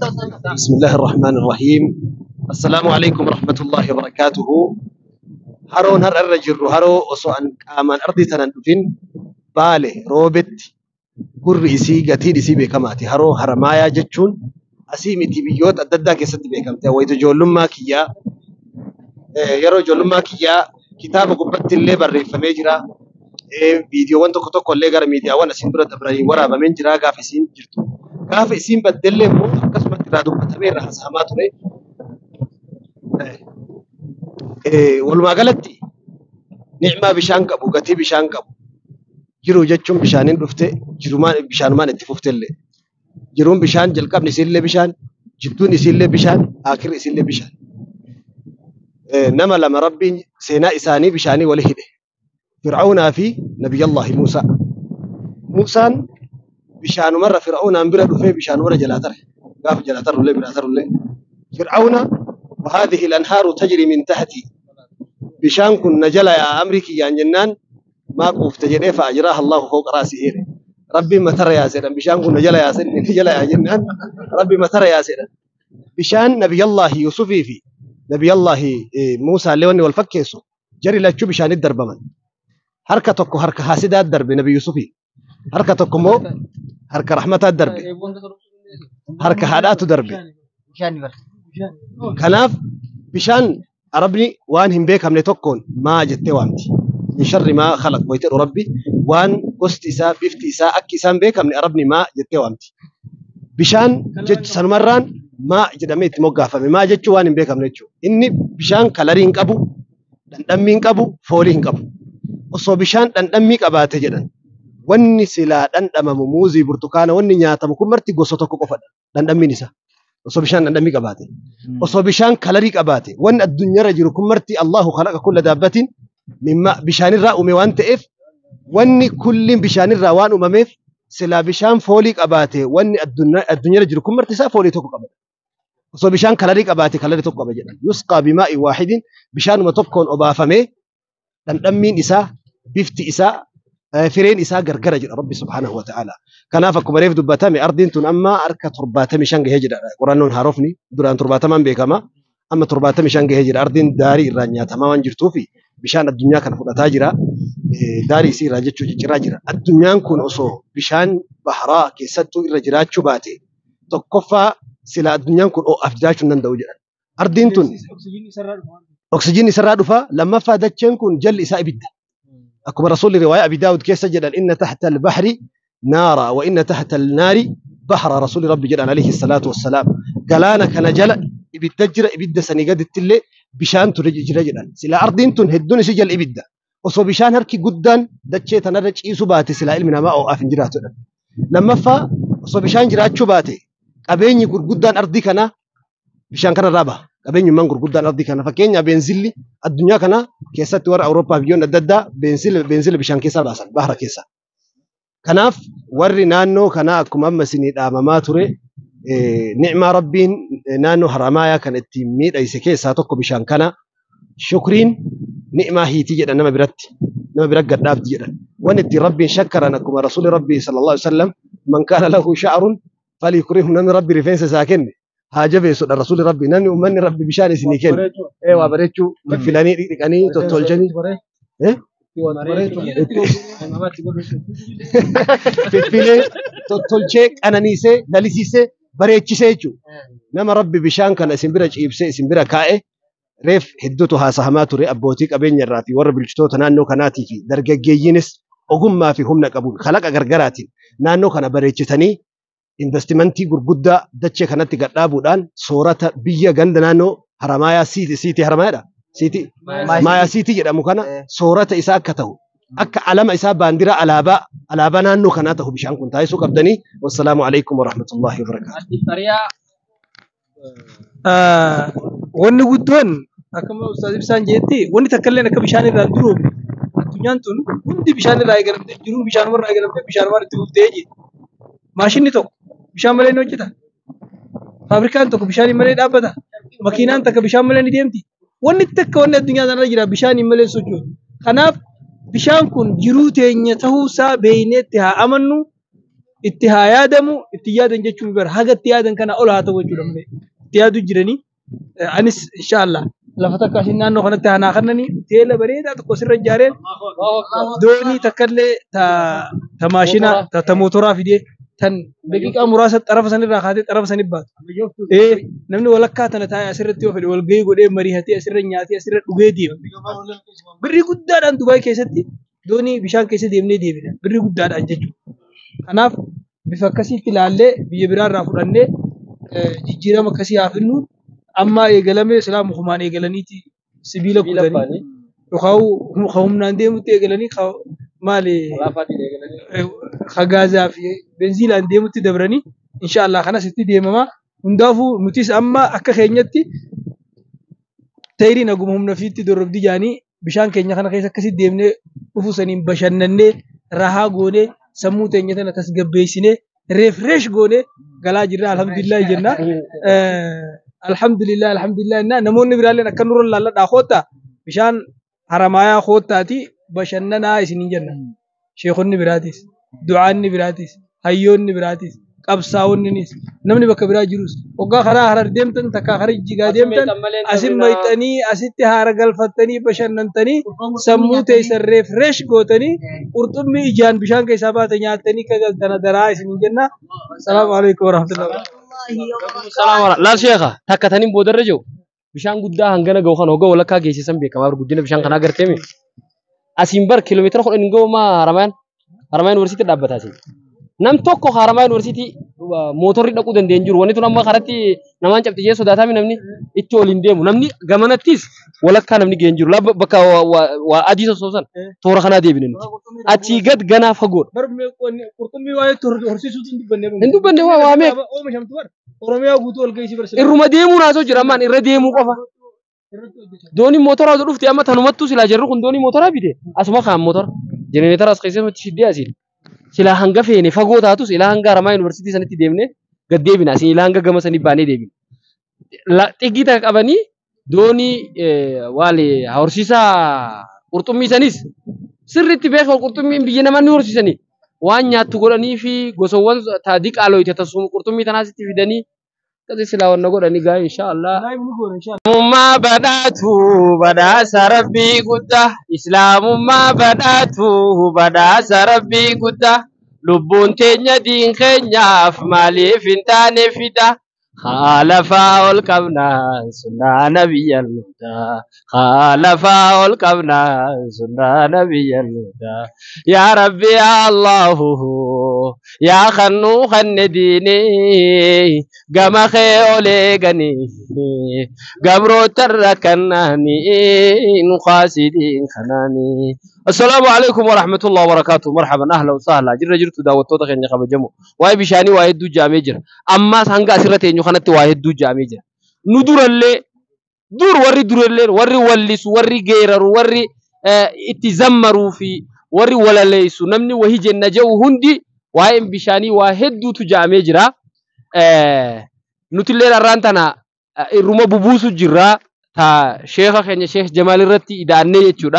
بسم الله الرحمن الرحيم. السلام عليكم ورحمة الله وبركاته. هرون هر الرجل هرو وسوء أمان أرضي تنندفين باله روبت قر إسي قتيل إسي بكماتي هرو هرمايا جتشون أسيمي تبيوت أددا كيست بكمتي ويتو جولما كيا يرو جولما كيا كتاب قبت اللي بري فميجرا فيديو وانتو كتو كوليغر ميديا وانا سندرة إبراهيم ورا بمين جرا غافسين جرتو غافسين بدل مو قسمة ترادو بتمير حسامات ري walumaa galatti ni'maa bishaan qabu gatii bishaan qabu jiruu jechuun bishaaniin dhufte jirumaan bishaanumaan itti fuftellee jiruun bishaan jalqabni isiillee bishaan jidduun isiillee bishaan akhirri isiillee bishaan nama lama rabbiin seenaa isaanii bishaanii wali hidhe fir'aawnaa fi nabiyyallahi Muusaa. Muusaan bishaanumarra fir'aawnaan bira dhufee bishaanumarra jalaa tare gaafa jalaa tarullee biraa tarullee fir'aawna وهذه الأنهار تجري من تحتي بشان كن نجلا يا أمريكي يا جنان ما قوف تجري فأجراها الله فوق رأسي هيري ربي ما ترى يا سيدنا بشان كن نجلا يا سيدنا نجلا يا جنان ربي ما ترى يا سيدنا بشان نبي الله يوسف في نبي الله موسى لوني والفكيسو جري لا تشوف بشان الدرب من حركتك حركة حاسدة الدرب نبي يوسف حركتك مو حركة رحمة الدرب حركة حادات درب كناف بشان ربي وان هم بيك هم نتوكون ما جت وامتي من شر ما خلق ويتر ربي وان قست إساء بفت إساء أك إساء بيك هم ربني ما جت وامتي بشان جت سنمران ما جدميت موقفة ما جت وان هم بيك هم نتشو إني بشان كلارين كابو دندمين كابو فولين كابو وصو بشان دندمين كابات جدا واني سلا دندم موزي برتقانة واني نياتا مكون مرتي قصتك قفدا دندمين إساء وصو بشان دندمي قباته وصو بشان كلاري قباته وان الدنيا رجل كمرتي الله خلق كل دابة مما بشان الرا وموان تئف وان كل بشان الرا وان أممف سلا بشان فولي قباته وان الدنيا رجل كمرتي سا فولي توك قباته وصو بشان كلاري قباته كلاري توك قباته يسقى بماء واحد بشان ما تبكون أبافمه دندمين إساء بفتي إساء فرين إساء غرغرة جل ربي سبحانه وتعالى كنافك بريف دبتامي أرضين تون أما أركا ترباتامي شانغ هجر قرانون هاروفني دران ترباتامان بيكما أما ترباتامي شانغ هجر أرضين داري إرانيا تماما جرتوفي بشان الدنيا كان فوق تاجرة داري سي راجتشو جراجرة الدنيا كون أصو بشان بحراء كيستو إرجرات شباتي تقفى سلا الدنيا كون أو أفجاج نندو جرا أرضين تون أكسجين سراد فا لما فادتشن كون جل إساء بده أكبر رسول رواية أبي داود كيس جدا إن تحت البحر نارا وإن تحت النار بحر رسول ربي جدا عليه الصلاة والسلام قالانا كان جل إبتجر إبدا سنقاد التلي بشان ترجع جدا سلا أرضين تنهدون سجل إبدا وصو بشان هركي قدان دتشي تنرج إيسو باتي سلا علمنا ما أو أفن جراتنا لما فا وصو بشان جرات شو باتي أبيني قدان أرضي كنا بشان كان رابا أبين يوم نقول قدام أرضي كنا فكينيا بنزلي الدنيا كنا كيسات ور أوروبا بيون الددا بنزل بشان كيسا باسن بحر كيسا كناف وري نانو كنا كم سنين ما تري نعمة ربين نانو هرمايا كانت تيميد أي سكيسا تكو بشان كنا شكرين نعمة هي تيجي أنا ما برت قداب تيجي ونتي ربي شكر أنكم رسول ربي صلى الله عليه وسلم من كان له شعر فليكره نم ربي رفينس ساكن هاجبه سود الرسول ربي نني ومن ربي بشان سنيكين ايوا بريتشو فلاني دقني تتولجني ايه فيلي تتولجك انانيسه داليسيسه بريتشيسيچو نما ربي بشان كان سمبرا جيبسه سمبرا كاي ريف هدوتو ها سهماتو ري ابوتي قبين يراتي ور بلشتو تنانو كناتي في درغغيينس اوغما في همنا قبول خلق غرغراتي نانو كنا بريتشتني investimentii gurguddaa dachee kanatti gadhaabuudhaan soorata biyya ganda naannoo Haramaayaa Siiti Haramaadha. Siiti Maayaa Siiti jedhamu kana soorata isaa akka ta'u akka alama isaa baandira alaabaa naannoo kanaa ta'u bishaan kun taasisuu qabdanii. Wassalaamu alaykum wa rahmatullahi wa barakaatuh. Wanni guddoon akkuma Ustaaz Ibsaan jeetti wanni takka illee akka bishaan irraa jiru addunyaan tun hundi bishaan irraa eegalamtee jiru bishaan warra eegalamtee bishaan warra itti buftee jira. Maashinni tokko bishaan malee ni hojjeta. Faabirikaan tokko bishaan malee dhaabbata. Makiinaan takka bishaan malee ni deemti. Wanni takka wanni addunyaa kanarra jira bishaan malee socho'u. Kanaaf bishaan kun jiruu teenya ta'uusaa beeyneetti haa amannu. اتهايا دمو اتيادا جتشو بر حاجة اتيادا كان أولها توجه لمن اتيادو جراني أنس إن شاء الله لفتك عشان أنه خنا تهنا خنني تيلا بريدة تقصر الجارين دوني تكلي تماشينا تموتورا في دي تن دقيقة مراسة طرف سنة راحتي طرف سنة بعد إيه نمني ولا كاتنا تاي أسرتي وفي والجي قدي مريحتي أسر نياتي أسر وجدي بري قدار أن دبي كيستي دوني بيشان كيسة ديمني ديبنا بري قدار أنجتو أنا بفكسي تلالة بيبرار رافرنة جيرا مكسي عفنو أما يقلمي سلام مخمان يقلنيتي سبيلا كودني وخاو ناندي متي يقلني خاو مالي خغازا في بنزين عندي متي دبرني إن شاء الله خنا ستي ديمما هندافو متيس أما أكا خينيتي تيري نقوم نفيتي درب دي جاني بشان كينيا خنا كيسا كسي ديمني وفوسانين بشاننني راها غوني سمو تينيا تنا تسغبيسيني ريفريش غوني غلا جرا الحمد لله جنة الحمد لله نموني برالي نكنور الله دا خوتا بشان حرمايا خوتاتي بشاننا اسنين جنة شيخوني براتيس دعاني براتيس هيوني براتيس qabsaa'onni namni bakka biraa jirus waggaa karaa harar deemtan takka harar jigaa deemtan asin mayxanii asitti haara galfattanii bashannantanii sammuu teessan refresh gootanii qurxummii ijaan bishaan keessaa baata nyaatanii kagaltana daraa isin jenna. Salaamu alaykum warahmatullahi salaam laal sheekha takkatanii boodarra jiru bishaan guddaa hangana gahu kan hoggaa walakkaa geessisan beekamaa guddina bishaan kanaa garteemi asiin bar kiiloomeetira 10 gahu maa haramaan universitii dhaabbataasi. Nam tokko Haramaa University motorri dhaquu dandeenyu jiru. Wanti tun amma karatti namaan cabxi jee sodaatami namni itti ol hin deemu. Namni gamanattis walakkaa namni ga'een jiru. Bakka waa adii sossoosan toora kanaa deebine nuti. Achii gad ganaa fagoodha. Qurxummii waa'ee horsiisuutu hin dubbanne. Hin dubbanne waa meeqa? Oomishamtu bar. Oromiyaa guutuu ol geessi barsiisa. Irruma deemuu naasoo jira ammaan irra deemuu qofa. Dooniin mootoraa osoo dhufte amma tanumattuu silaa jirru kun doonii mootoraa bite. Asuma kaan mootora. Jenereetara as keessatti shiddee asiin. Sila hanga feene fagoo taatu sila hanga Haramaa Universitii sanitti deemne gad deebina sila hanga gama sanii baanee deebina. Xiqqii takka qabanii doonii waale horsiisaa qurxummii sanis sirriitti beekaa qurxummiin biyya namaa ni horsiisanii waan nyaattu godhanii fi gosawwan taadii qaalooyite tasuma qurxummii tanaasitti fidanii kasi sila wanna godhanii gaa inshaallah. Islaamummaa badhaatu badhaasa rabbii guddaa Islaamummaa badhaatu badhaasa rabbii guddaa lubbuun teenya diin keenyaaf maaliif hin taane fida khaalafaa ol qabnaa sunnaa nabiyyal hudaa khaalafaa ol qabnaa sunnaa nabiyyal hudaa yaa rabbi yaa allahu yaa khannuu khanne diinee gama kee olee ganii gabrootarra kannaanii nu qaasidiin kanaanii. السلام عليكم ورحمة الله وبركاته. مرحبا أهلا وسهلا جرى جرت دعوتك خير نخبة جمو واي بشاني واحد دو جامع جرى أما سانغا سيرته إنه خانت واحد دو جامع جرى ندور اللي دور وري وليس وري غيرر وري اتزمروا في وري ولا ليس نمني وهي جنة جو هندي واي بشاني واحد دو تجامع جرى نتلي رانتنا الروما ببوسو جرى تا شيخ خير شيخ جمال الرتي إذا نيجي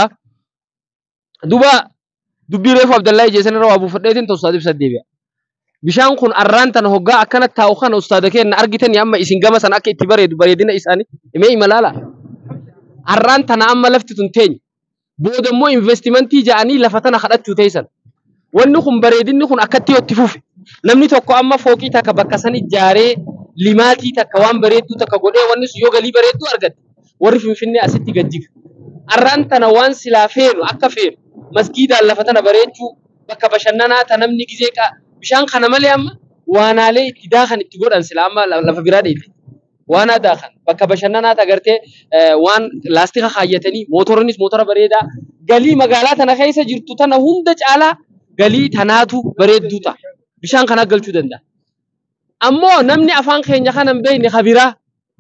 duba dubbii reefu Abdallahi jeesan irraa Abu Fadheetiin ta'uusaatiif saddeebi'a. Bishaan kun arraan tana hoggaa akkana taa'u kana ustaada keenya argitanii amma isin gama sana akka itti bareedu bareedina isaanii himee imalaala. Arraan tana amma lafti tun teenya. Booda immoo investimentii ja'anii lafa tana kadhachuu teessan. Wanni kun bareedinni kun akkatti yotti fufe. Namni tokko amma fooqii takka bakka san ijaaree limaatii takka waan bareedduu takka godhee wanni sun yoo galii bareedduu argate warri Finfinnee asitti gajjiga. Arraan tana waan silaa feenu akka feenu. Masgiidaan lafa tana bareechuu bakka bashannanaa ta namni gizee bishaan kana malee amma waanaalee itti daakan itti godhan sila amma lafa biraa dheete waanaa daakan bakka bashannanaa ta gartee waan laastika kaayyatanii mootornis mootora bareedaa galii magaalaa tana keessa jirtu tana hunda caalaa galii tanaatu bareedduu ta'a bishaan kana galchuu danda'a. Ammoo namni afaan keenya kana hin beekne kabiraa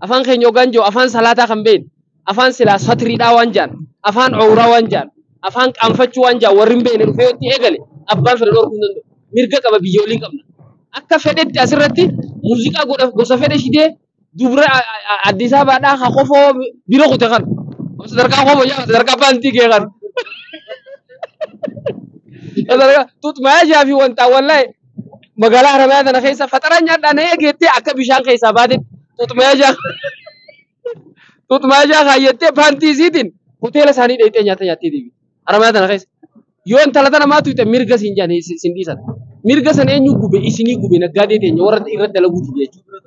afaan keenya ogaan jiru afaan salaataa kan beekne afaan silaa satriidhaa waan jaan afaan cowraa waan jaan afaan qaanfachuu waan jaa warri hin beekne dhufee itti eegale abbaan fedhe dhorkuu hin danda'u mirga qaba biyya waliin qabna akka fedhetti asirratti muuziqaa gosa fedhe shidee dubra Addis Ababaadhaa haa qofoo bira kute kan sadarkaa qofoo yaa sadarkaa baantii kee kan sadarkaa tut mayaa jaafi wanta wallahi magaalaa Haramayaa tana keessa faxaraan nyaadhaan eegeettee akka bishaan keessaa baate tutmayaa jaa kaayyattee paantii isiitiin hoteela isaanii dheeyxee nyaata nyaattee deebi'e. Haramayaa tana keessa. Yoo intala tana maatu hiite mirga siin jedhanii siin dhiisan. Mirga sana eenyu gube isinii gube naggaadee teenya warra irra dalaguuti jechuudha.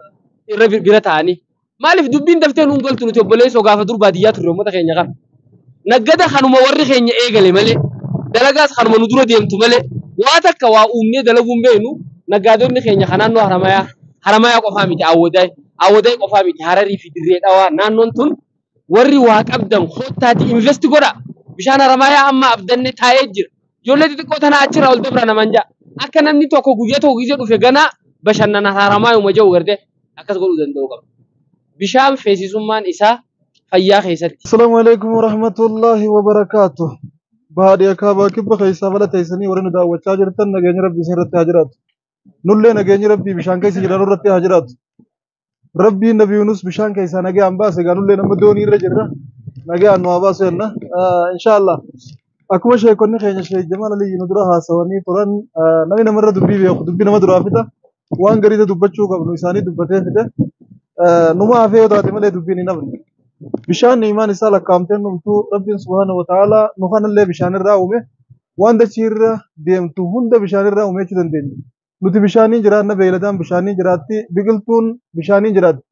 Irra bira ta'anii. Maaliif dubbiin daftee nuun galtu nuti obboleessoo gaafa dur baadiyyaa turre uummata keenya qaba. Naggada kanuma warri keenya eegale malee dalagaas kanuma nu dura deemtu malee waa takka waa uumnee dalaguun beenu naggaadonni keenya kan naannoo Haramayaa qofaa miti Awwadaay qofaa miti Hararii fi Dirree Dhawaa naannoon tun warri waa qabdan koottaati invest godha. Bishaan Haramayaa amma abdanne taa'ee jira. Ijoollee xixiqqoo tana achirraa ol dabra naman ja'a. Akka namni tokko guyyaa tokko gisee dhufe ganaa bashannana Haramaayuma jiru gartee akkas godhuu danda'u qaba. Bishaan feesisummaan isaa fayyaa keessatti. Assalamu alaikum warahmatullahi wabarakatuh. Baadiyyaa kaabaa kibba keessaa fala teessanii warri nu daawwachaa jirtan nageenya rabbii isin irratti haa jiraatu. Nullee nageenyi rabbii bishaan keessa jiran irratti haa jiraatu. Rabbiin Nabi Yunus bishaan keessaa nagaan baase egaa nullee nama doonii irra jirra. Nagaan nu haa baasu jenna. Inshaallah. Akkuma sheekonni keenya Sheek Jamaal Aliyyi nu dura haasawanii turan namni namarra dubbii beeku dubbii nama duraa fida waan gariisa dubbachuu qabnu isaanii dubbatee fide numa hafee yoo taate malee dubbiin hin hafne. Bishaan imaan isaa lakkaa'amtee numtuu Rabbiin subhaanahu wa ta'aalaa nu kanallee bishaan irraa uume waan dachii irra deemtu hunda bishaan irraa uume jechuu dandeenya. Nuti bishaaniin jiraanna beeyladaan bishaaniin jiraatti biqiltuun bishaaniin jiraatti.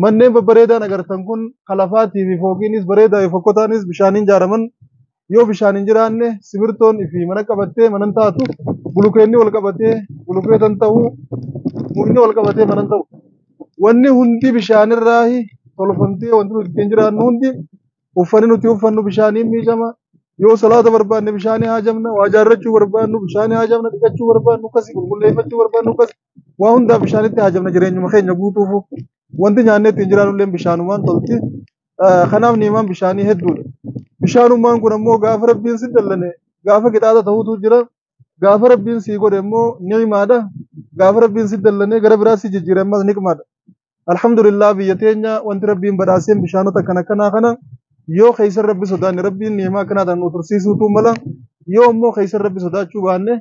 Manneen babbareedaan agartan kun kalafaatii fi fooqiinis bareedaa fi fokkotaanis bishaaniin ijaaraman yoo bishaan hin jiraanne simirtoon fi mana qabattee manan taatu bulukeenni wal qabatee bulukeetan ta'u mukni wal qabatee manan ta'u. Wanni hundi bishaanirraa tolfamtee wanti nuti ittiin jiraannu hundi uffanni nuti uffannu bishaaniin miicama. Yoo salaata barbaanne bishaanii haajamna, waa jaarrachuu barbaannu bishaanii haajamna, dhiqachuu barbaannu akkasii qulqulleeffachuu barbaannu akkasii waa hundaa bishaanitti haajamna jireenyuma keenya guutuufu. Wanti nyaannee ittiin jiraannu illee bishaanumaan tolti. Kanaaf niimaan bishaanii hedduudha. Bishaanummaan kun ammoo gaafa rabbiin si dallane gaafa qixaata ta'utu jira. Gaafa rabbiin si godhe immoo ni'imaadha. Gaafa rabbiin si dallane gara biraa si jijjiire ammas niqmaadha. Alhamdulillah biyya teenya wanti rabbiin badhaaseen bishaanota kana yoo keessa rabbi sodaanne rabbiin ni'imaa kanaataan nu tursiisuutu mala yoo ammoo keessa rabbi sodaachuu baanne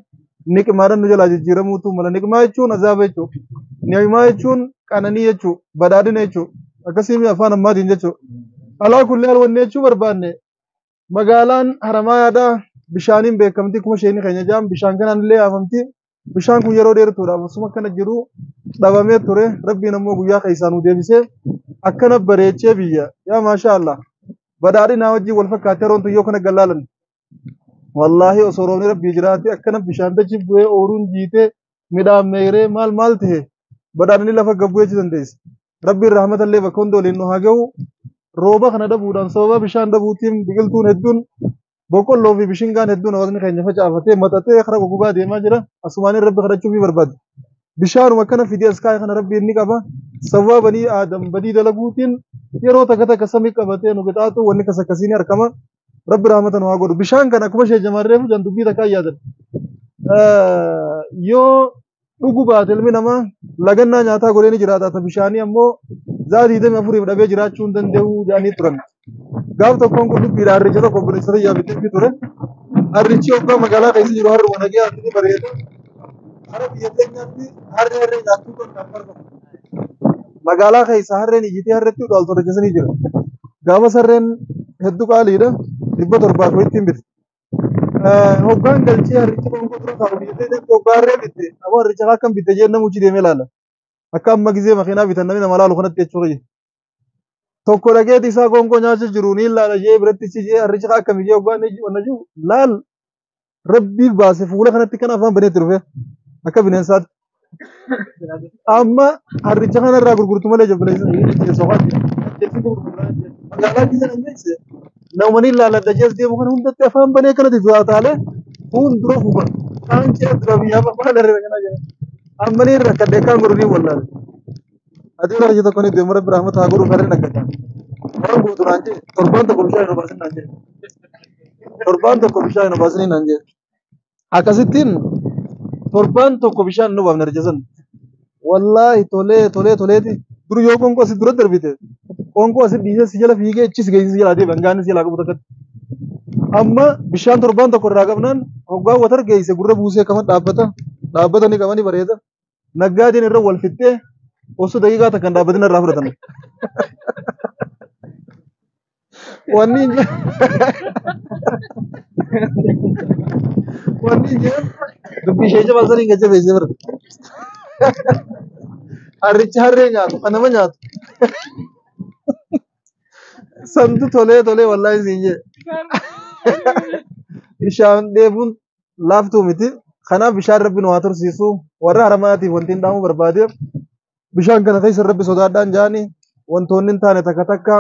niqmaadhaan nu jalaa jijjiiramuutu mala. Niqmaa jechuun azaaba jechuudha. Ni'imaa jechuun qananii jechuudha. Badhaadhina jechuudha. Akkasii afaan ammaatiin jechuudha. Alaa kulli haal wanni jechuu barbaanne magaalaan Haramayaadhaa bishaaniin beekamti kuma isheen keenya jaan bishaan kanaan illee haafamti. Bishaan kun yeroo dheertuudhaaf osuma akkana jiru dhabamee ture rabbiin ammoo guyyaa keessaa nu deebisee akkana bareechee biyya yaa maasha Allah badhaadhinaa wajjin wal fakkaatee yeroon yoo kana gallaalan wallaahi osoo roobni rabbii jiraate akkana bishaan dachi bu'ee ooruun jiitee midhaan meeree maal ta'e badhaadhinni lafa gabbuu jechuu dandeessa. Rabbiin rahmatallee bakka hunda waliin nu haa ga'u rooba kana dhabuudhaan sababa bishaan dhabuutiin biqiltuun hedduun boqqolloo fi bishingaan hedduun hawaasni keenya facaafatee maxxatee kara gogaa deemaa jira. Asumaaniin rabbi kadhachuu fi barbaada. Bishaanuma kana fidee as kaa'e kana rabbi inni qaba. Sababa banii aadam badii dalaguutiin yeroo takka samii qabatee nu qixaatu wanni kas akkasiin harkama. Rabbi rahmatan waa godhu. Bishaan kana akkuma ishee jamarree fi dubbii takkaa yaadan. Yoo dhuguu baate ilmi namaa lagannaa nyaataa godhee ni jiraata. Bishaanii ammoo zaatii 24 dhabee jiraachuu hin danda'u jedhanii turan. Gaaf tokkoon kun dubbiidha harricha tokko obboleessota yaabitee ture. Harrichi hoggaa magaalaa keessa jiru harri wanagee harri bareeda. Hara biyya keenyaatti harree nyaattuu kan farfamu. Magaalaa keessa harreen iyyitee harreetti udaaltota jasanii jira. Gaafa sarreen hedduu qaaliidha. 700 wayittiin bitte. Hoggaan galchee harricha qonkoo dura taa'u biyyatee hoggaa harree bitte. Ammoo harricha akkam bitte jee namuchi deemee ilaala. Akka amma gizee makiinaa bitan namni nama laalu kanatti jechuudha. Tokko dhageeti isaa qonkoo nyaachaa jiru ni ilaala jee biratti jee harricha akkam jee hoggaan wanna jiru laal rabbii baase fuula kanatti kan afaan baneetti dhufe akka bineensaatti. Amma harricha kanarraa gurgurtu malee jabbileessa magaalaa biyya nan geesse namni ilaaladha jees deemu kana hundatti afaan banee kanatti du'aa taale fuuldura fufa kaan kee dura biyyaa maal irra kana jira amma ni irra kadhee kaan godhu ni wallaale adii irra jita koni deemu rabbi rahmata haa godhu karreen akkata waan gootu naan jee torbaan tokko bishaan hin obaasin naan jee torbaan tokko bishaan hin obaasin naan jee akkasittiin torbaan tokko bishaan hin obaafne arjasan wallaahi toleeti dur yoo qonkoo asi dura darbite qonkoo asi dhiisee si jala fiigee ichis geessi si jala deebi'an gaanni si jalaa qabu takkatti. Amma bishaan torbaan tokko irraa qabnaan hoggaa watar geesse gurra buusee kama dhaabbata dhaabbatanii qabanii bareeda naggaadeen irra wal fixxee osoo daqiiqaa takkan dhaabbatin irraa fudhatan wanni dubbii ishee jabaa sanii gacha beeksee bira harrichi harree nyaatu kan nama nyaatu santu tolee tolee wallaahi siin jee bishaan dheebuun laaftuu miti kanaaf bishaan rabbi nu haa tursiisu warra haramaatiif wanti hin dhaamu barbaadeef bishaan kana keessa rabbi sodaadhaan jaanii wantoonni hin taane takka takka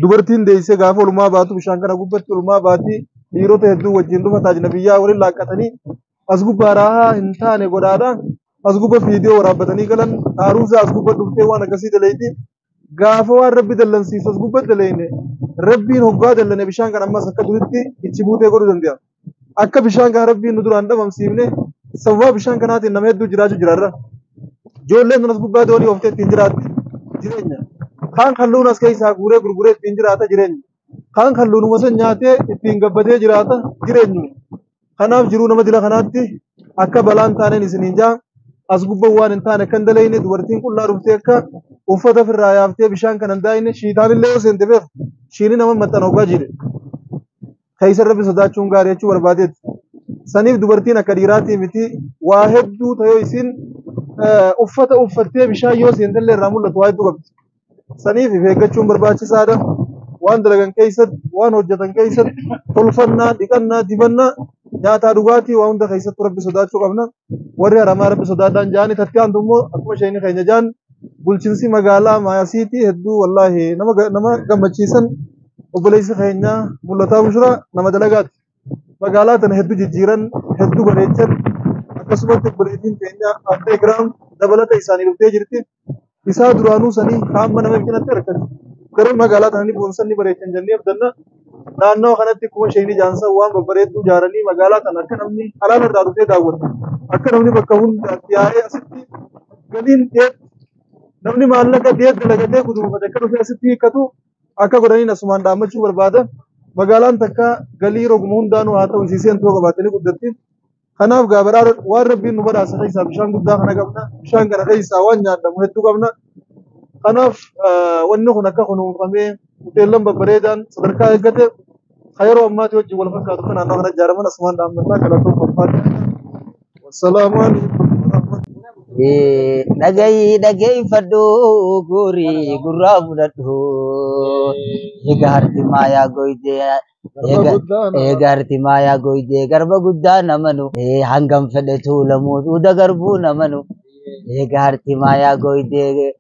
dubartiin deessee gaafa olumaa baatu bishaan kana gubbatti olumaa baati dhiirota hedduu wajjin dhufa taajnabiyyaa waliin laaqqatanii as gubbaa raahaa hin taane godhaadha as gubba fiidiyoo waraabbatanii galan haarumsa as gubba dhuftee waan akkasii daleeyti gaafa waan rabbi dallansiisu as gubba daleeyne rabbiin hoggaa dallane bishaan kan ammas akka duritti ichi buutee godhuu danda'a. Akka bishaan kan rabbiin nu duraan dhabamsiifne sababa bishaan kanaatiin nama hedduu jiraachuu jiraarra. Ijoolleen as gubbaa doonii ooftee ittiin jiraatti jireenya. Kaan kalluun as keessaa guuree gurguree ittiin jiraata jireenya. Kaan kalluun wasa nyaatee ittiin gabbatee jiraata jireenyu. Kanaaf jiruu nama dila kanaatti akka balaan taaneen isiniin jaa as gubbaa waan hin taane kan daleeyne dubartiin qullaa dhuftee akka uffata firraa yaaftee bishaan kan hin daayine shiitaan illee yoo seente beeku shiini nama maxxana hoggaa jire. Keessa rabbi sodaachuun gaarii jechuu barbaadeetti. Saniif dubartiin akka dhiiraatii miti waa hedduu ta'ee isin uffata uffattee bishaan yoo seentellee irraa mul'atu waa hedduu qabdi. Saniif eeggachuun barbaachisaadha. Waan dalagan keessatti, waan hojjetan keessatti, tolfannaa, dhiqannaa, dibannaa, nyaataa dhugaatii waa hunda keessatti rabbi sodaachuu qabna. Warri haramaa rabbi sodaadhaan jaanii tatti aantu immoo akkuma isheen keenya jaan bulchiinsi magaalaa maayasiitii hedduu wallaahi nama gammachiisan obboleessi keenya mul'ataa bushura nama dalagaati. Magaalaa tana hedduu jijjiiran, hedduu bareechan akkasumatti obboleettiin keenya underground dabalata isaanii dhuftee jirti. Isaa duraanuu sanii hamma nama cinatti argatan. Garuu magaalaa tananii boonsanni bareechan jennee abdanna. Naannoo kanatti akkuma isheen jaansan waan babbareedduu ijaaranii magaalaa tana akka namni alaala irraa dhufee daawwatu. Akka namni bakka hundaatti yaa'ee asitti galiin namni maallaqa dalagatee kutuufate akka dhufee asitti hiikkatu akka godhaniin asumaan dhaammachuu barbaada. Magaalaan takka galii roguma hundaanuu haa ta'u isiiseen too qabaatanii guddatti. Kanaaf gaabaraa waan rabbiin nu badhaasa keessaa bishaan guddaa kana qabna. Bishaan kana keessaa waan nyaatamu hedduu qabna. Kanaaf wanni kun akka kunuunfamee hoteellan babbareedaan sadarkaa eeggate yeroo ammaatti wajjin wal fakkaatu kan naannoo kana ijaaraman asumaan dhaammataa kalaquu barbaada. Wassalaamu alaikum. Dhageeffadhu gurii gurraa fudhadhu egaa harti maayaa goydee egaa harti maayaa goydee garba guddaa namanu hangam fedhetu lamuutu dagarbuu namanu egaa harti maayaa goydee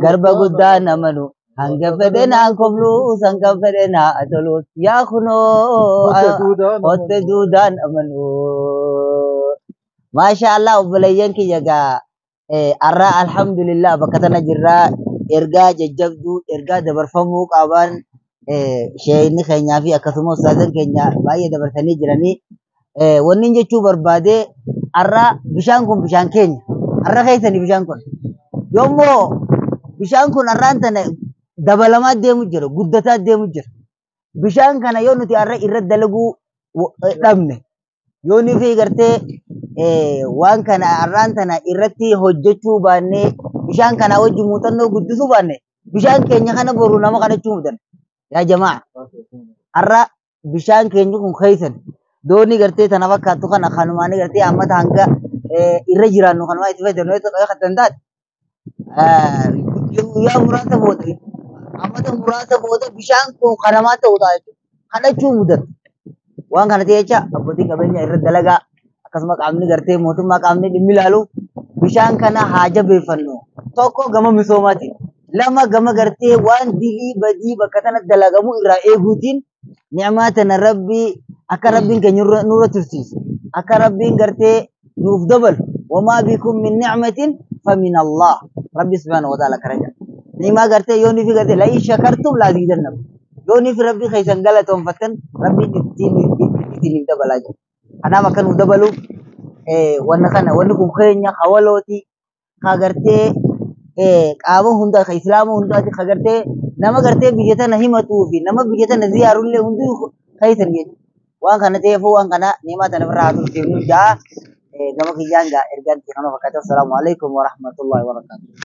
garba guddaa namanu hanga fedhenaa kobluu sanga fedhenaa atoluu yaa kunoo hotte duudaan amanu maasha Allah obboleeyyan kiyya gaa arra alhamdulillah bakka tana jirraa ergaa jajjabduu ergaa dabarfamuu qaban sheeyni keenyaa fi akkasuma ustaazan keenya baay'ee dabarsanii jiranii wanni jechuu barbaade arra bishaan kun bishaan keenya arra keessanii bishaan kun yoommoo bishaan kun arraan tana dabalamaa deemu jira guddataa deemu jira bishaan kana yoo nuti arra irra dalaguu dhabne yoo nuti gartee waan kana arraan tana irratti hojjechuu baannee bishaan kana wajjin muuxannoo guddisuu baanne bishaan keenya kana boru nama kadhachuu mudan yaa jamaa arra bishaan keenya kun keessan dooni gartee tana fakkaattu kana kanumaanii gartee ammata hanga irra jiraannu kanumaa itti fayyadamnu yoo ta'e kan danda'an yaa muraasa booda ammata muraasa booda bishaan kun kanamaa ta'uu ta'a jechuudha kadhachuu mudan waan kana ta'e jecha abbootiin qabeenya irra dalagaa akkasuma qaamni gartee mootummaa qaamni dhimmi ilaalu bishaan kana haa jabeeffannu tokko gama misoomaati lama gama gartee waan dilii badii bakka tana dalagamu irraa eeguutiin ni'maa tana rabbii akka rabbiin keenya nurra tursiisu akka rabbiin gartee nuuf dabalu wamaa bikum min ni'matin famin Allah rabbi subhanahu wa ta'ala karaja ni'maa gartee yoo nifi gartee la in shakartum la azidannakum yoo nifi rabbii keessan galatoonfattan rabbiin ittiin dabalaa jira kanaaf akka nuuf dabalu wanni kun keenya hawalooti kagartee qaama hunda ka islaama hundaati kagartee nama gartee biyya tana himatuu fi nama biyya tana ziyaarullee hundi keessan jechuudha waan kana ta'eefuu waan kana ni'maa tana irraa tursiifnu jaa gama kiyyaan gaa ergaan kee kana fakkaata. Assalaamu alaikum wa rahmatullahi wa barakatuh.